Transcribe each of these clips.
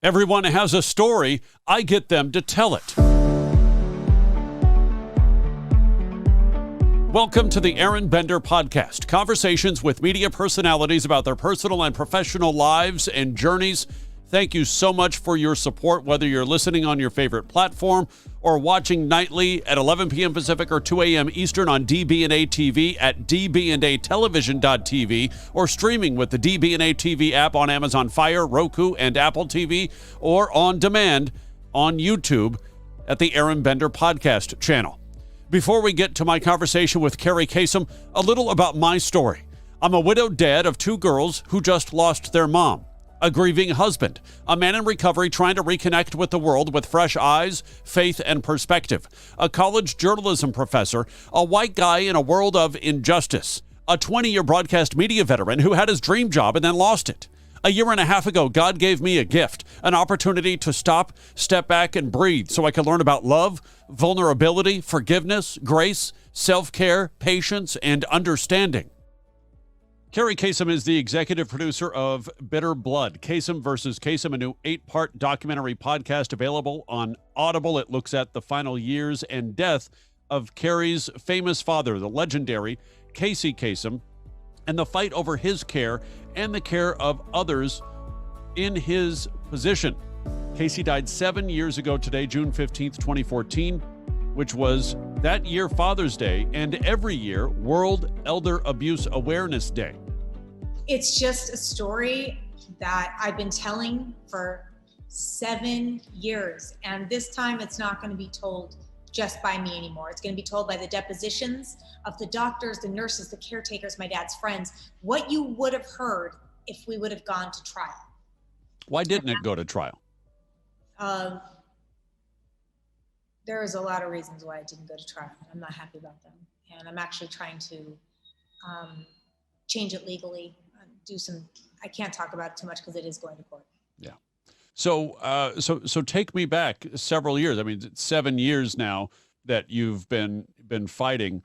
Everyone has a story. I get them to tell it. Welcome to the Aron Bender Podcast. Conversations with media personalities about their personal and professional lives and journeys. Thank you so much for your support, whether you're listening on your favorite platform or watching nightly at 11 p.m. Pacific or 2 a.m. Eastern on DB&A TV at dbandatelevision.tv or streaming with the DB&A TV app on Amazon Fire, Roku, and Apple TV, or on demand on YouTube at the Aron Bender Podcast channel. Before we get to my conversation with Kerri Kasem, a little about my story. I'm a widowed dad of two girls who just lost their mom. A grieving husband, a man in recovery trying to reconnect with the world with fresh eyes, faith, and perspective. A college journalism professor, a white guy in a world of injustice. A 20-year broadcast media veteran who had his dream job and then lost it. A year and a half ago, God gave me a gift, an opportunity to stop, step back, and breathe so I could learn about love, vulnerability, forgiveness, grace, self-care, patience, and understanding. Kerri Kasem is the executive producer of Bitter Blood, Kasem versus Kasem, a new 8-part documentary podcast available on Audible. It looks at the final years and death of Kerri's famous father, the legendary Casey Kasem, and the fight over his care and the care of others in his position. Casey died 7 years ago today, June 15th, 2014, which was that year Father's Day, and every year World Elder Abuse Awareness Day. It's just a story that I've been telling for 7 years. And this time it's not going to be told just by me anymore. It's going to be told by the depositions of the doctors, the nurses, the caretakers, my dad's friends, what you would have heard if we would have gone to trial. Why didn't it go to trial? There is a lot of reasons why it didn't go to trial. I'm not happy about them. And I'm actually trying to change it legally. I can't talk about it too much because it is going to court. Yeah. So take me back several years. I mean, it's 7 years now that you've been fighting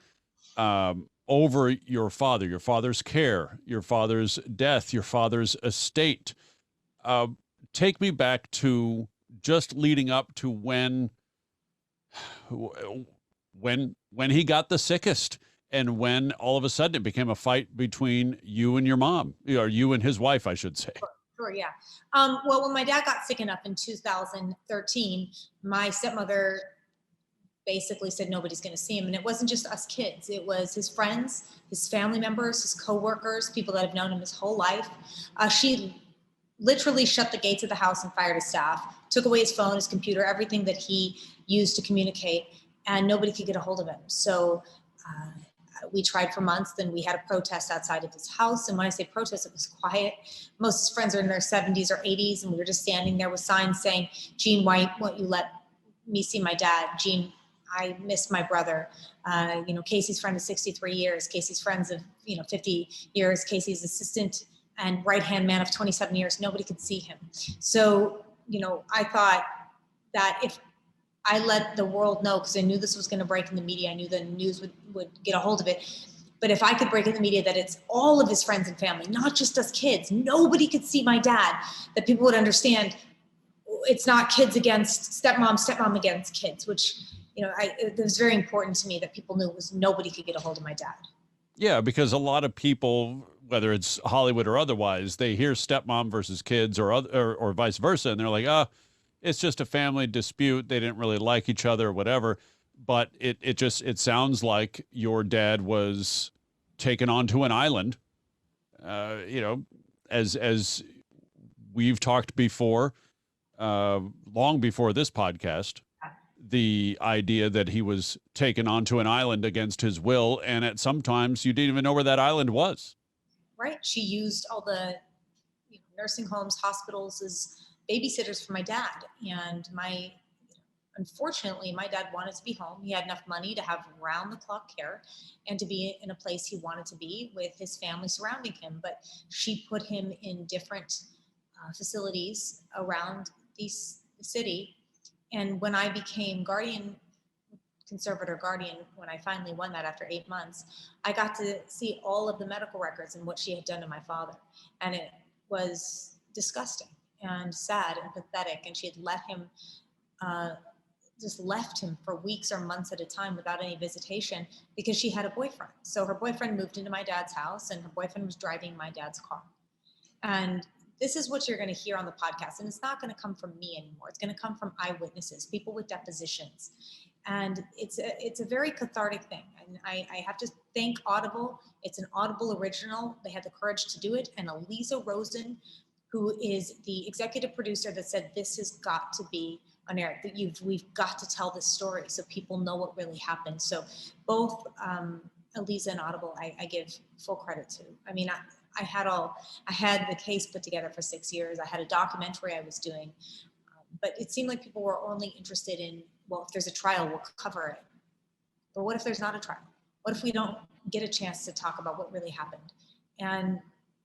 over your father's care, your father's death, your father's estate. Take me back to just leading up to when he got the sickest. And when all of a sudden it became a fight between you and your mom, or you and his wife, I should say. Sure, yeah. Well, when my dad got sick enough in 2013, my stepmother basically said nobody's going to see him. And it wasn't just us kids. It was his friends, his family members, his coworkers, people that have known him his whole life. She literally shut the gates of the house and fired his staff, took away his phone, his computer, everything that he used to communicate, and nobody could get a hold of him. So we tried for months. Then we had a protest outside of his house. And when I say protest, it was quiet. Most of his friends are in their 70s or 80s. And we were just standing there with signs saying, Gene, why won't you let me see my dad? Gene, I miss my brother. Casey's friend is 63 years. Casey's friends of, 50 years. Casey's assistant and right-hand man of 27 years. Nobody could see him. So, I thought that if I let the world know, because I knew this was going to break in the media. I knew the news would get a hold of it. But if I could break in the media that it's all of his friends and family, not just us kids, nobody could see my dad, that people would understand it's not kids against stepmom against kids, which, it was very important to me that people knew it was nobody could get a hold of my dad. Yeah, because a lot of people, whether it's Hollywood or otherwise, they hear stepmom versus kids or vice versa, and they're like, it's just a family dispute. They didn't really like each other or whatever. But it sounds like your dad was taken onto an island, as we've talked before, long before this podcast, the idea that he was taken onto an island against his will. And at sometimes you didn't even know where that island was. Right. She used all the nursing homes, hospitals as babysitters for my dad. And unfortunately, my dad wanted to be home. He had enough money to have round-the-clock care and to be in a place he wanted to be with his family surrounding him. But she put him in different facilities around the city. And when I became conservator guardian, when I finally won that after 8 months, I got to see all of the medical records and what she had done to my father. And it was disgusting. and sad and pathetic. And she had let him, just left him for weeks or months at a time without any visitation because she had a boyfriend. So her boyfriend moved into my dad's house and her boyfriend was driving my dad's car. And this is what you're going to hear on the podcast. And it's not going to come from me anymore. It's going to come from eyewitnesses, people with depositions. And it's a very cathartic thing. And I have to thank Audible. It's an Audible original. They had the courage to do it. And Eliza Rosen, who is the executive producer, that said, this has got to be on air. We've got to tell this story so people know what really happened. So both Eliza and Audible, I give full credit to. I mean, I had the case put together for 6 years. I had a documentary I was doing, but it seemed like people were only interested in, well, if there's a trial, we'll cover it. But what if there's not a trial? What if we don't get a chance to talk about what really happened? And,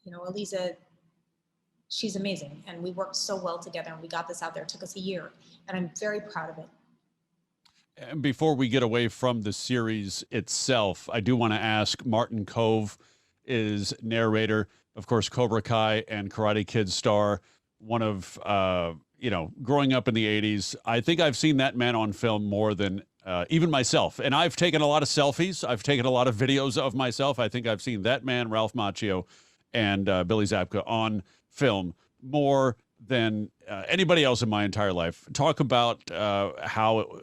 Eliza, she's amazing. And we worked so well together and we got this out there. It took us a year and I'm very proud of it. And before we get away from the series itself, I do want to ask, Martin Kove is narrator, of course, Cobra Kai and Karate Kid star, one of, growing up in the 80s. I think I've seen that man on film more than even myself. And I've taken a lot of selfies. I've taken a lot of videos of myself. I think I've seen that man, Ralph Macchio, and Billy Zabka on film more than anybody else in my entire life. Talk about how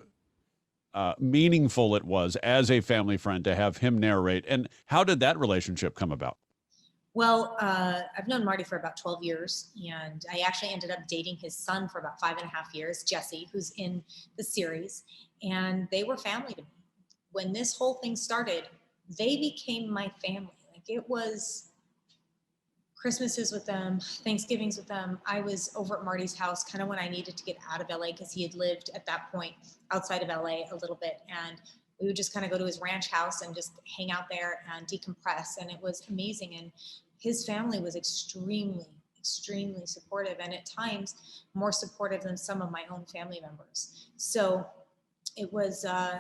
meaningful it was as a family friend to have him narrate. And how did that relationship come about? Well, I've known Marty for about 12 years, and I actually ended up dating his son for about 5.5 years, Jesse, who's in the series, and they were family to me. When this whole thing started, they became my family. Like, it was Christmases with them, Thanksgivings with them. I was over at Marty's house kind of when I needed to get out of LA because he had lived at that point outside of LA a little bit, and we would just kind of go to his ranch house and just hang out there and decompress, and it was amazing. And his family was extremely, extremely supportive, and at times more supportive than some of my own family members. So it was, I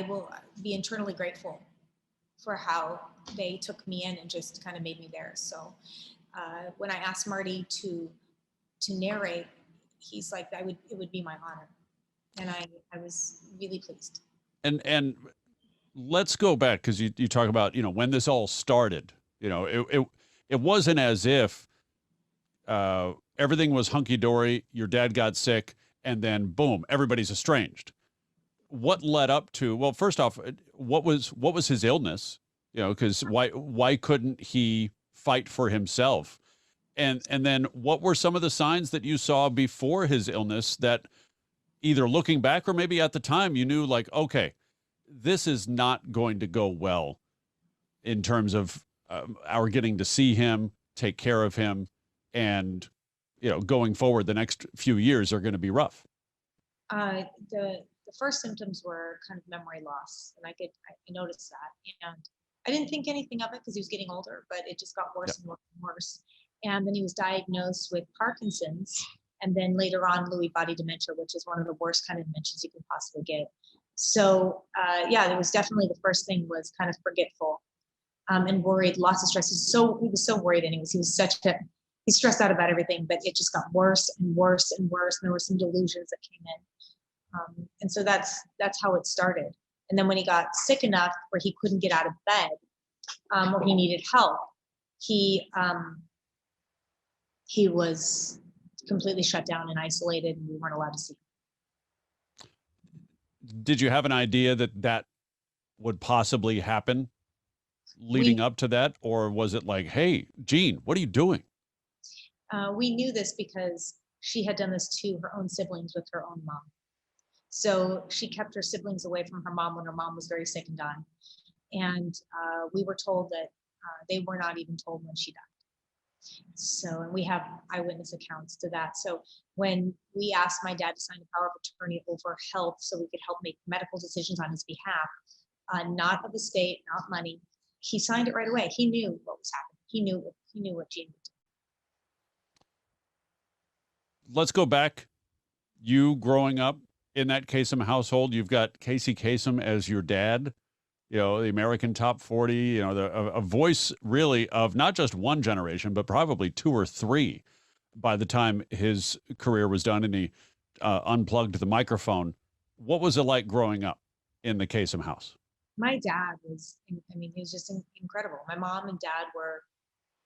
will be eternally grateful for how they took me in and just kind of made me theirs. So when I asked Marty to narrate, he's like, it would be my honor. And I was really pleased. And let's go back, because you talk about, when this all started, it wasn't as if everything was hunky-dory, your dad got sick, and then boom, everybody's estranged. What led up to, well, first off, what was his illness? Because why couldn't he fight for himself? And then what were some of the signs that you saw before his illness that either looking back or maybe at the time you knew, like, okay, this is not going to go well in terms of our getting to see him, take care of him, and going forward, the next few years are going to be rough? The first symptoms were kind of memory loss, and I noticed that, and I didn't think anything of it because he was getting older, but it just got worse and worse and worse. And then he was diagnosed with Parkinson's, and then later on Lewy body dementia, which is one of the worst kind of dementias you can possibly get. So it was definitely, the first thing was kind of forgetful and worried, lots of stress. He was so worried, anyways. He's stressed out about everything, but it just got worse and worse and worse. And there were some delusions that came in. And so that's how it started. And then when he got sick enough where he couldn't get out of bed, or he needed help, he was completely shut down and isolated, and we weren't allowed to see him. Did you have an idea that would possibly happen leading up to that? Or was it like, hey, Jean, what are you doing? We knew this because she had done this to her own siblings with her own mom. So she kept her siblings away from her mom when her mom was very sick and dying. And we were told that they were not even told when she died. So, and we have eyewitness accounts to that. So when we asked my dad to sign a power of attorney over health so we could help make medical decisions on his behalf, not of the state, not money, he signed it right away. He knew what was happening. He knew what Jean would do. Let's go back. You growing up in that Kasem household, you've got Casey Kasem as your dad, the American Top 40, a voice really of not just one generation, but probably two or three. by the time his career was done and he unplugged the microphone. What was it like growing up in the Kasem house? My dad was, I mean, he was just incredible. My mom and dad were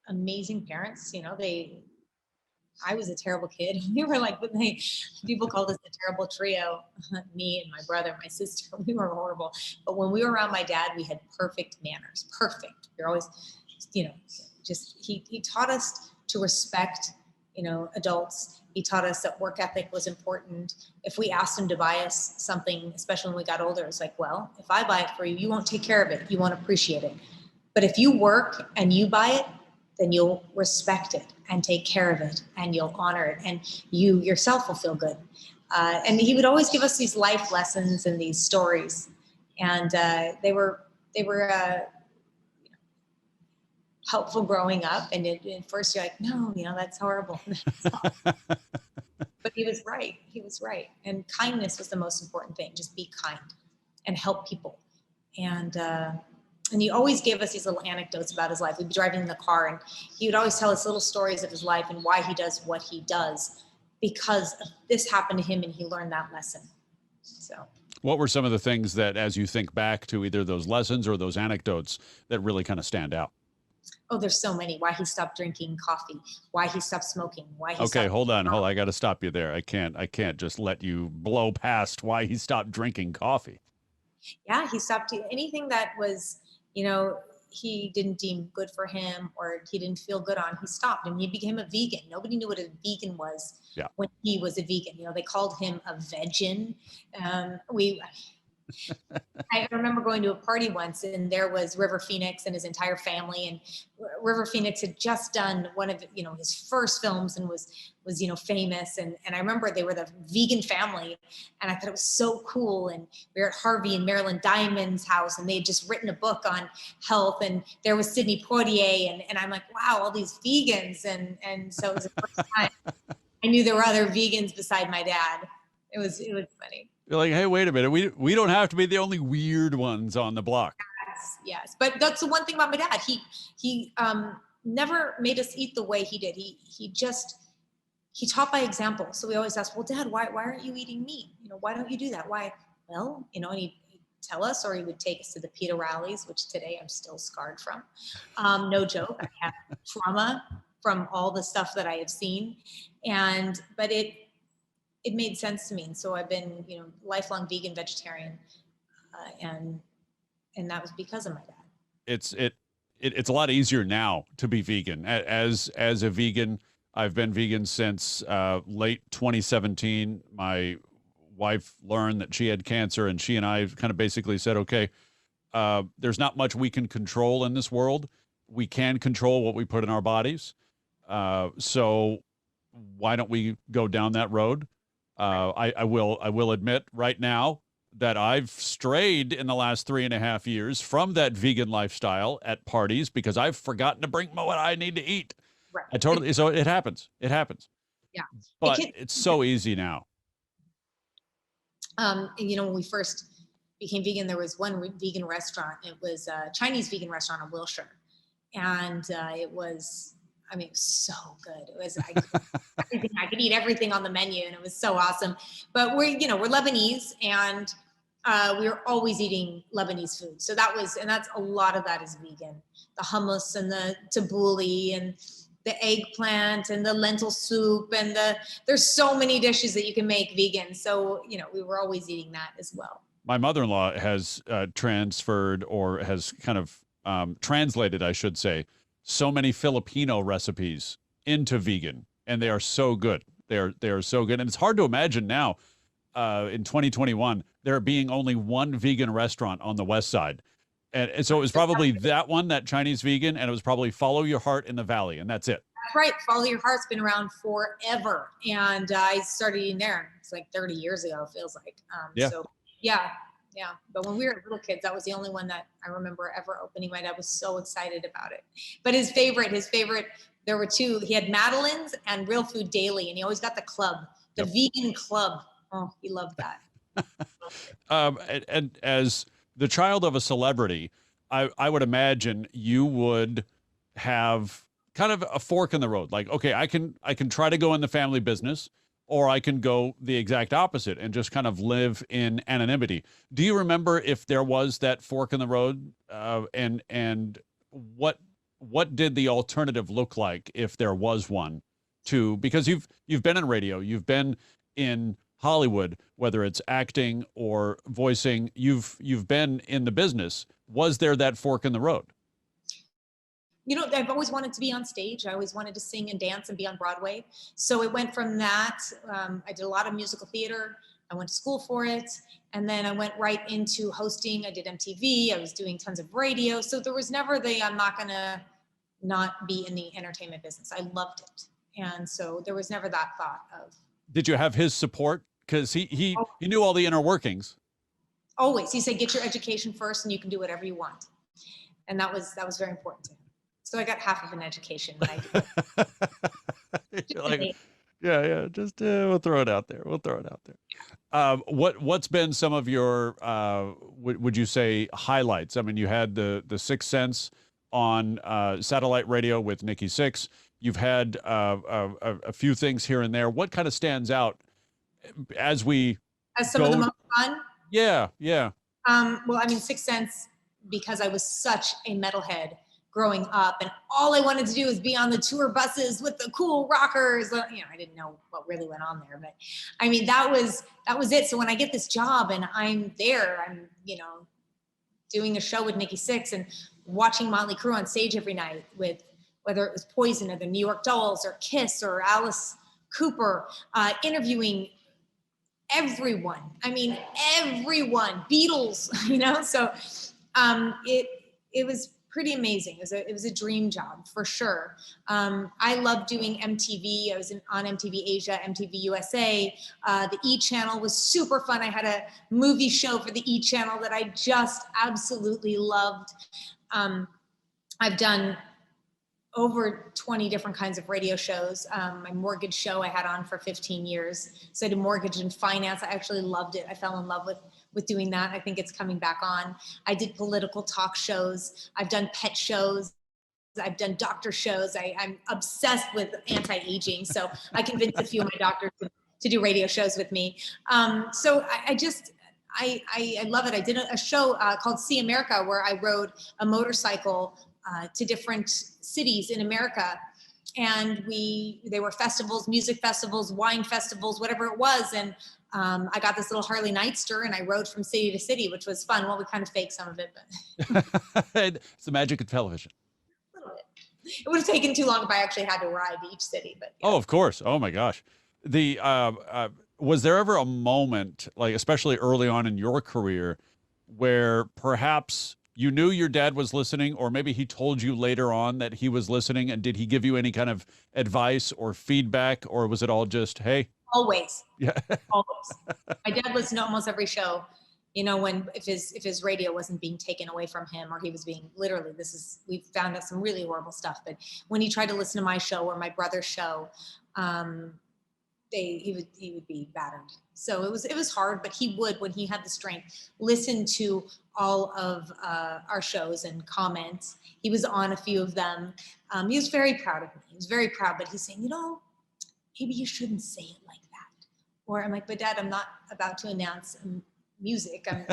amazing parents. I was a terrible kid. We were like, people called us the terrible trio, me and my brother, my sister. We were horrible. But when we were around my dad, we had perfect manners. Perfect. We were always, he taught us to respect, adults. He taught us that work ethic was important. If we asked him to buy us something, especially when we got older, it's like, well, if I buy it for you, you won't take care of it. You won't appreciate it. But if you work and you buy it, then you'll respect it and take care of it and you'll honor it and you yourself will feel good. And he would always give us these life lessons and these stories. And they were helpful growing up. And at first you're like, no, that's horrible. But he was right. He was right. And kindness was the most important thing. Just be kind and help people. And he always gave us these little anecdotes about his life. We'd be driving in the car and he would always tell us little stories of his life and why he does what he does because this happened to him and he learned that lesson. So what were some of the things that, as you think back to either those lessons or those anecdotes, that really kind of stand out? Oh, there's so many. Why he stopped drinking coffee, why he stopped smoking, why he Okay, stopped hold on. I got to stop you there. I can't just let you blow past why he stopped drinking coffee. Yeah, he stopped anything that was, he didn't deem good for him or he didn't feel good on. He stopped and he became a vegan. Nobody knew what a vegan was when he was a vegan. They called him a vegan. I remember going to a party once and there was River Phoenix and his entire family, and River Phoenix had just done one of his first films and was famous, and I remember they were the vegan family and I thought it was so cool. And we were at Harvey and Marilyn Diamond's house and they had just written a book on health, and there was Sidney Poitier and I'm like, wow, all these vegans, and so it was the first time I knew there were other vegans beside my dad. It was funny. You're like, hey, wait a minute. We don't have to be the only weird ones on the block. Yes. But that's the one thing about my dad. He never made us eat the way he did. He taught by example. So we always ask, well, Dad, why aren't you eating meat? Why don't you do that? Why? Well, and he'd tell us, or he would take us to the PETA rallies, which today I'm still scarred from. No joke. I have trauma from all the stuff that I have seen. But it made sense to me. And so I've been, lifelong vegan, vegetarian. And that was because of my dad. It's a lot easier now to be vegan. As a vegan, I've been vegan since late 2017. My wife learned that she had cancer and she and I kind of basically said, okay, there's not much we can control in this world. We can control what we put in our bodies. So why don't we go down that road? I will admit right now that I've strayed in the last 3.5 years from that vegan lifestyle at parties because I've forgotten to bring what I need to eat. Right. So it happens. It happens. Yeah. But it's so easy now. When we first became vegan, there was one vegan restaurant. It was a Chinese vegan restaurant in Wilshire. And it was so good. It was everything. I could eat everything on the menu, and it was so awesome. But we're Lebanese, and we were always eating Lebanese food. So that's a lot of that is vegan. The hummus and the tabbouleh and the eggplant and the lentil soup and there's so many dishes that you can make vegan. So we were always eating that as well. My mother-in-law has transferred or has kind of translated, I should say, so many Filipino recipes into vegan, and they are so good. They are so good. And it's hard to imagine now in 2021, there being only one vegan restaurant on the West Side. And so it was probably that one, that Chinese vegan, and it was probably Follow Your Heart in the Valley, and that's it. That's right. Follow Your Heart's been around forever. And I started eating there. It's like 30 years ago, it feels like. So, yeah. But when we were little kids, that was the only one that I remember ever opening. My dad was so excited about it. But his favorite, there were two. He had Madeline's and Real Food Daily, and he always got the club, the vegan club. Oh, he loved that. And as the child of a celebrity, I would imagine you would have kind of a fork in the road. Like, okay, I can try to go in the family business, or I can go the exact opposite and just kind of live in anonymity. Do you remember if there was that fork in the road, and what did the alternative look like if there was one? Because you've been in radio, you've been in Hollywood, whether it's acting or voicing, you've been in the business. Was there that fork in the road? I've always wanted to be on stage. I always wanted to sing and dance and be on Broadway. So it went from that. I did a lot of musical theater. I went to school for it. And then I went right into hosting. I did MTV. I was doing tons of radio. So there was never I'm not going to not be in the entertainment business. I loved it. And so there was never that thought of. Did you have his support? Because he knew all the inner workings. Always. He said, get your education first and you can do whatever you want. And that was very important to him. So I got half of an education when I did. Like, yeah. Just we'll throw it out there. What's been some of your would you say highlights? I mean, you had the Sixth Sense on satellite radio with Nikki Sixx. You've had a few things here and there. What kind of stands out as some of the most fun? Yeah. Well, I mean, Sixth Sense, because I was such a metalhead growing up, and all I wanted to do was be on the tour buses with the cool rockers. I didn't know what really went on there, but I mean, that was it. So when I get this job and I'm there, I'm doing a show with Nikki Sixx and watching Motley Crue on stage every night with, whether it was Poison or the New York Dolls or Kiss or Alice Cooper, interviewing everyone. I mean, everyone, Beatles, So it was pretty amazing. It was a dream job for sure. I love doing MTV. I was on MTV Asia, MTV USA. The E! Channel was super fun. I had a movie show for the E! Channel that I just absolutely loved. I've done over 20 different kinds of radio shows. My mortgage show I had on for 15 years. So I did mortgage and finance. I actually loved it. I fell in love with doing that. I think it's coming back on. I did political talk shows. I've done pet shows. I've done doctor shows. I'm obsessed with anti-aging. So I convinced a few of my doctors to do radio shows with me. So I love it. I did a show called See America, where I rode a motorcycle to different cities in America. And they were festivals, music festivals, wine festivals, whatever it was. And I got this little Harley Nightster and I rode from city to city, which was fun. Well, we kind of faked some of it, but it's the magic of television. A little bit. It would have taken too long if I actually had to ride to each city, but yeah. Oh, of course. Oh my gosh. Was there ever a moment, like especially early on in your career, where perhaps you knew your dad was listening, or maybe he told you later on that he was listening, and did he give you any kind of advice or feedback, or was it all just, hey? Always. Yeah. Always. My dad listened to almost every show, if his radio wasn't being taken away from him, or he was being we found out some really horrible stuff, but when he tried to listen to my show or my brother's show, he would be battered. So it was hard, but he would, when he had the strength, listen to all of our shows and comments. He was on a few of them. He was very proud of me. He was very proud, but he's saying, maybe you shouldn't say it like that. Or I'm like, but Dad, I'm not about to announce music. I'm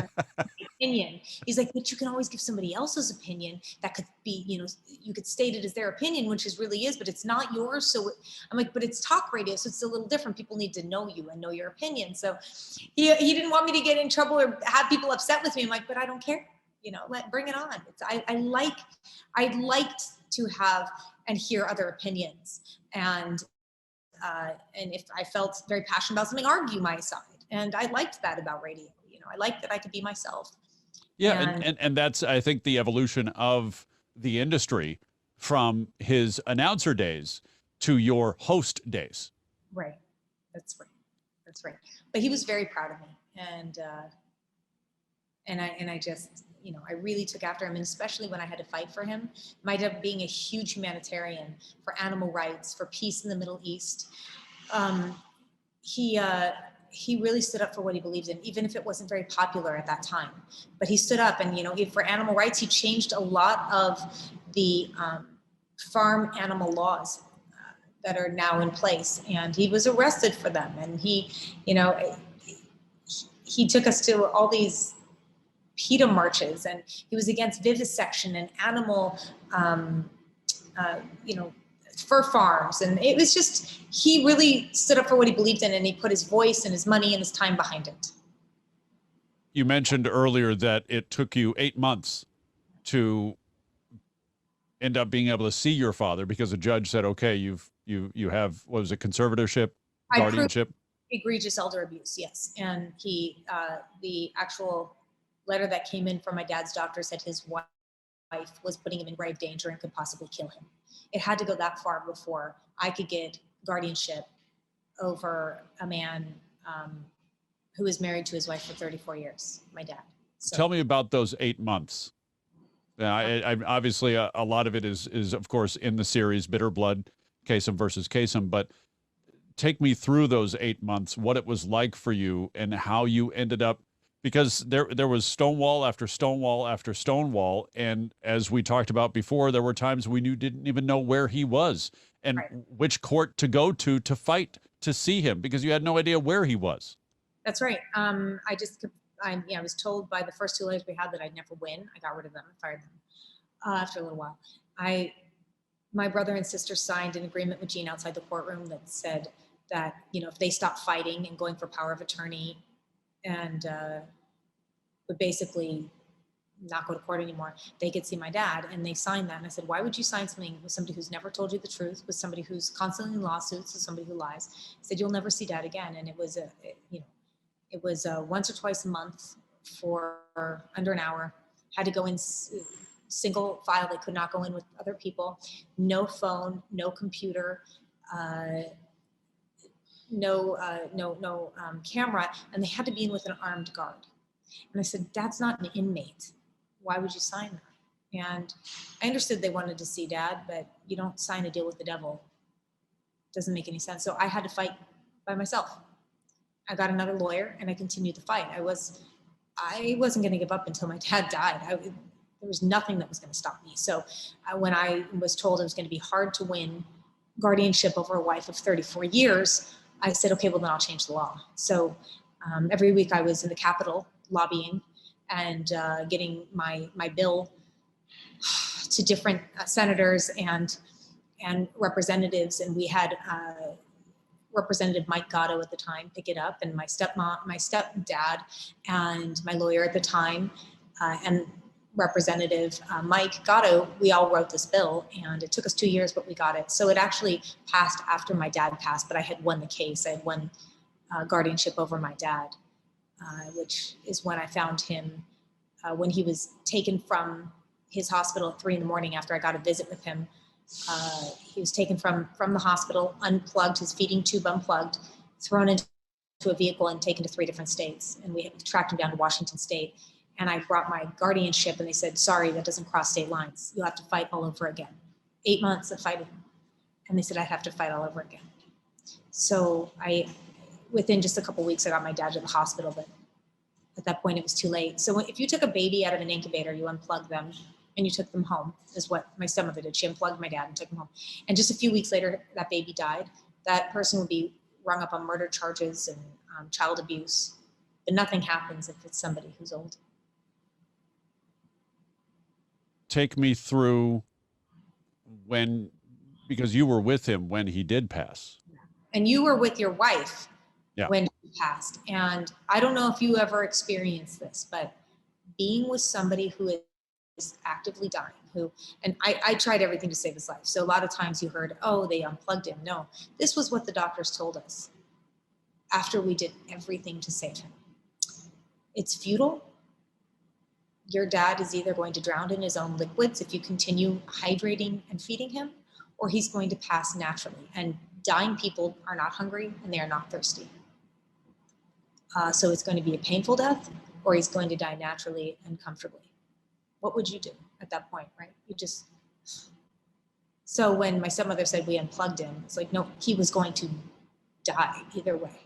opinion. He's like, but you can always give somebody else's opinion that could be, you could state it as their opinion, which really is, but it's not yours. So I'm like, but it's talk radio, so it's a little different. People need to know you and know your opinion. So he didn't want me to get in trouble or have people upset with me. I'm like, but I don't care. Bring it on. I liked to have and hear other opinions, and if I felt very passionate about something, argue my side. And I liked that about radio. I liked that I could be myself. Yeah, and that's, I think, the evolution of the industry from his announcer days to your host days. Right. That's right. But he was very proud of me, and I just, I really took after him, and especially when I had to fight for him. My dad being a huge humanitarian for animal rights, for peace in the Middle East. He really stood up for what he believed in, even if it wasn't very popular at that time. But he stood up, and for animal rights, he changed a lot of the farm animal laws that are now in place, and he was arrested for them. And he, he took us to all these PETA marches, and he was against vivisection and animal, fur farms. And it was just, he really stood up for what he believed in, and he put his voice and his money and his time behind it. You mentioned earlier that it took you 8 months to end up being able to see your father because the judge said, okay, you have, what was it, conservatorship, guardianship? Egregious elder abuse, yes. And he, the actual letter that came in from my dad's doctor said his wife was putting him in grave danger and could possibly kill him. It had to go that far before I could get guardianship over a man who was married to his wife for 34 years, my dad. So. Tell me about those 8 months. I obviously a lot of it is of course in the series Bitter Blood, Kasem versus Kasem, but take me through those 8 months, what it was like for you and how you ended up, because there was Stonewall after Stonewall after Stonewall, and as we talked about before, there were times we didn't even know where he was and right. which court to go to fight to see him because you had no idea where he was. That's right. I was told by the first 2 lawyers we had that I'd never win. I got rid of them, fired them after a little while. My brother and sister signed an agreement with Gene outside the courtroom that said that, if they stopped fighting and going for power of attorney and would basically not go to court anymore, they could see my dad. And they signed that. And I said, why would you sign something with somebody who's never told you the truth, with somebody who's constantly in lawsuits, with somebody who lies? I said, you'll never see dad again. And it was it was once or twice a month for under an hour. Had to go in single file. They could not go in with other people. No phone, no computer, no camera, and they had to be in with an armed guard. And I said, Dad's not an inmate. Why would you sign that? And I understood they wanted to see Dad, but you don't sign a deal with the devil. Doesn't make any sense. So I had to fight by myself. I got another lawyer and I continued to fight. I wasn't going to give up until my dad died. There was nothing that was going to stop me. So when I was told it was going to be hard to win guardianship over a wife of 34 years, I said, okay, well then I'll change the law. So every week I was in the Capitol lobbying and getting my bill to different senators and representatives. And we had Representative Mike Gatto at the time pick it up, and my stepdad and my lawyer at the time and Representative Mike Gatto, we all wrote this bill, and it took us 2 years, but we got it. So it actually passed after my dad passed, but I had won the case. I had won guardianship over my dad, which is when I found him when he was taken from his hospital at 3 a.m. after I got a visit with him. He was taken from the hospital, unplugged, his feeding tube unplugged, thrown into a vehicle and taken to 3 different states. And we tracked him down to Washington State. And I brought my guardianship and they said, sorry, that doesn't cross state lines. You'll have to fight all over again. 8 months of fighting. And they said, I'd have to fight all over again. So within just a couple of weeks, I got my dad to the hospital, but at that point it was too late. So if you took a baby out of an incubator, you unplugged them and you took them home, is what my stepmother did. She unplugged my dad and took him home. And just a few weeks later, that baby died. That person would be rung up on murder charges and child abuse. But nothing happens if it's somebody who's old. Take me through because you were with him when he did pass. And you were with your wife when he passed. And I don't know if you ever experienced this, but being with somebody who is actively dying, and I tried everything to save his life. So a lot of times you heard, oh, they unplugged him. No, this was what the doctors told us after we did everything to save him. It's futile. Your dad is either going to drown in his own liquids if you continue hydrating and feeding him, or he's going to pass naturally. And dying people are not hungry and they are not thirsty. So it's going to be a painful death, or he's going to die naturally and comfortably. What would you do at that point, right? So when my stepmother said we unplugged him, it's like, no, he was going to die either way.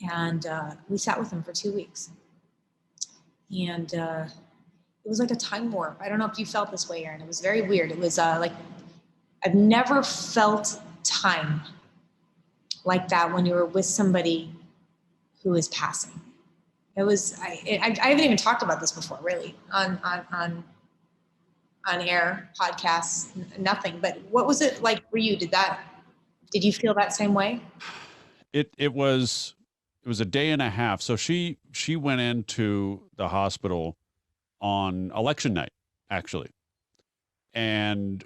And we sat with him for 2 weeks. And it was like a time warp. I don't know if you felt this way, Aron. It was very weird. It was like I've never felt time like that when you were with somebody who is passing. It was, I haven't even talked about this before, really, on air, podcasts, nothing. But what was it like for you? Did you feel that same way? It was a day and a half. So she went into the hospital on election night, actually. And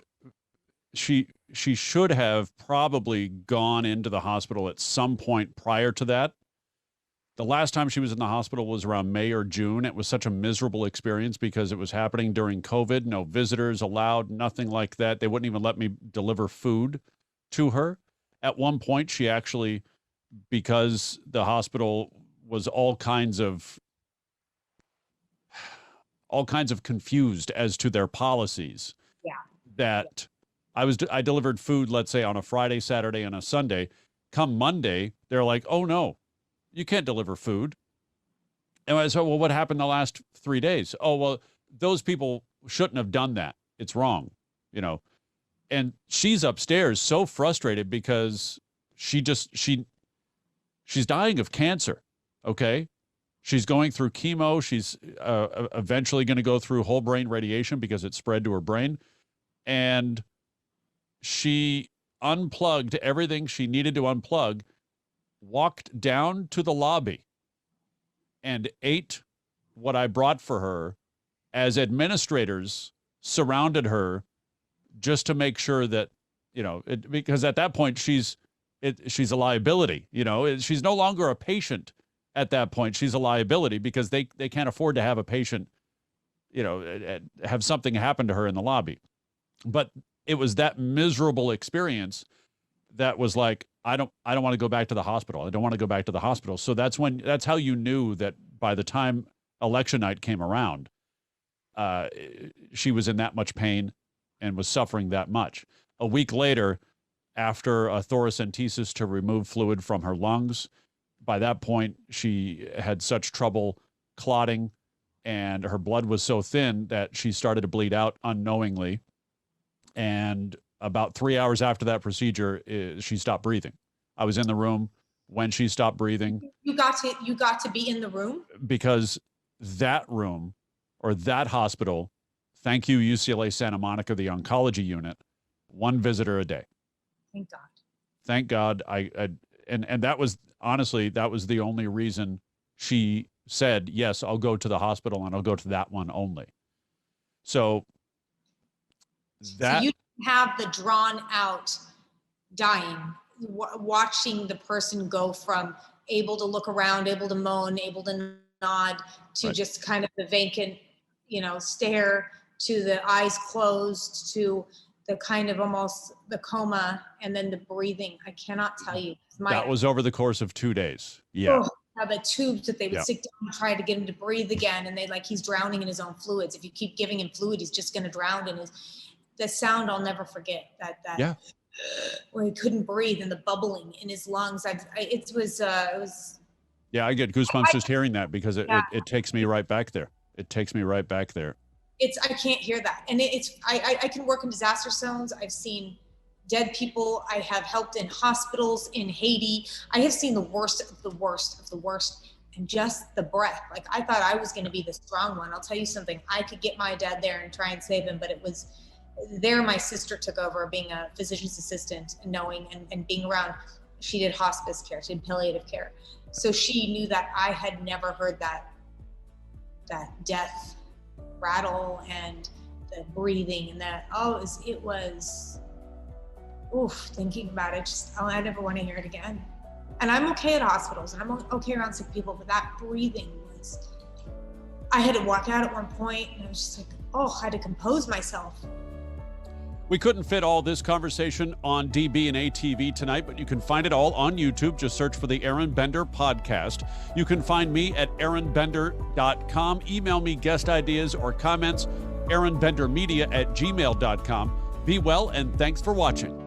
she should have probably gone into the hospital at some point prior to that. The last time she was in the hospital was around May or June. It was such a miserable experience because it was happening during COVID. No visitors allowed, nothing like that. They wouldn't even let me deliver food to her. At one point, she actually, because the hospital was all kinds of confused as to their policies. Yeah. That I delivered food, let's say on a Friday, Saturday, and a Sunday. Come Monday, they're like, oh no, you can't deliver food. And I said, well, what happened the last 3 days? Oh, well, those people shouldn't have done that. It's wrong, And she's upstairs so frustrated because she's dying of cancer. Okay. She's going through chemo. She's eventually going to go through whole brain radiation because it spread to her brain. And she unplugged everything she needed to unplug, walked down to the lobby, and ate what I brought for her as administrators surrounded her just to make sure that, because at that point she's a liability, she's no longer a patient. At that point, she's a liability because they can't afford to have a patient, have something happen to her in the lobby. But it was that miserable experience that was like, I don't want to go back to the hospital. I don't want to go back to the hospital. So that's how you knew that by the time election night came around, she was in that much pain and was suffering that much. A week later, after a thoracentesis to remove fluid from her lungs, by that point, she had such trouble clotting and her blood was so thin that she started to bleed out unknowingly. And about 3 hours after that procedure, she stopped breathing. I was in the room when she stopped breathing. You got to be in the room? Because that room or that hospital, thank you, UCLA Santa Monica, the oncology unit, one visitor a day. Thank God. Thank God. And that was, honestly, that was the only reason she said, yes, I'll go to the hospital and I'll go to that one only. So you have the drawn out dying, watching the person go from able to look around, able to moan, able to nod, to right. Just kind of the vacant, stare, to the eyes closed, to the kind of almost the coma, and then the breathing. I cannot tell you. That was over the course of 2 days. Yeah. The tubes that they would stick down and try to get him to breathe again. And he's drowning in his own fluids. If you keep giving him fluid, he's just going to drown in the sound I'll never forget, that where he couldn't breathe and the bubbling in his lungs. It was. Yeah, I get goosebumps just hearing that because it takes me right back there. It takes me right back there. I can't hear that. And I can work in disaster zones. I've seen dead people. I have helped in hospitals in Haiti. I have seen the worst of the worst of the worst. And just the breath. I thought I was going to be the strong one. I'll tell you something. I could get my dad there and try and save him, but it was there. My sister took over being a physician's assistant, knowing and being around. She did hospice care. She did palliative care. So she knew that I had never heard that death rattle and the breathing and that. It was thinking about it, I never want to hear it again. And I'm okay at hospitals and I'm okay around sick people, but that breathing I had to walk out at one point and I was just like, I had to compose myself. We couldn't fit all this conversation on DB and ATV tonight, but you can find it all on YouTube. Just search for the Aron Bender Podcast. You can find me at aronbender.com. Email me guest ideas or comments, aronbendermedia@gmail.com. Be well, and thanks for watching.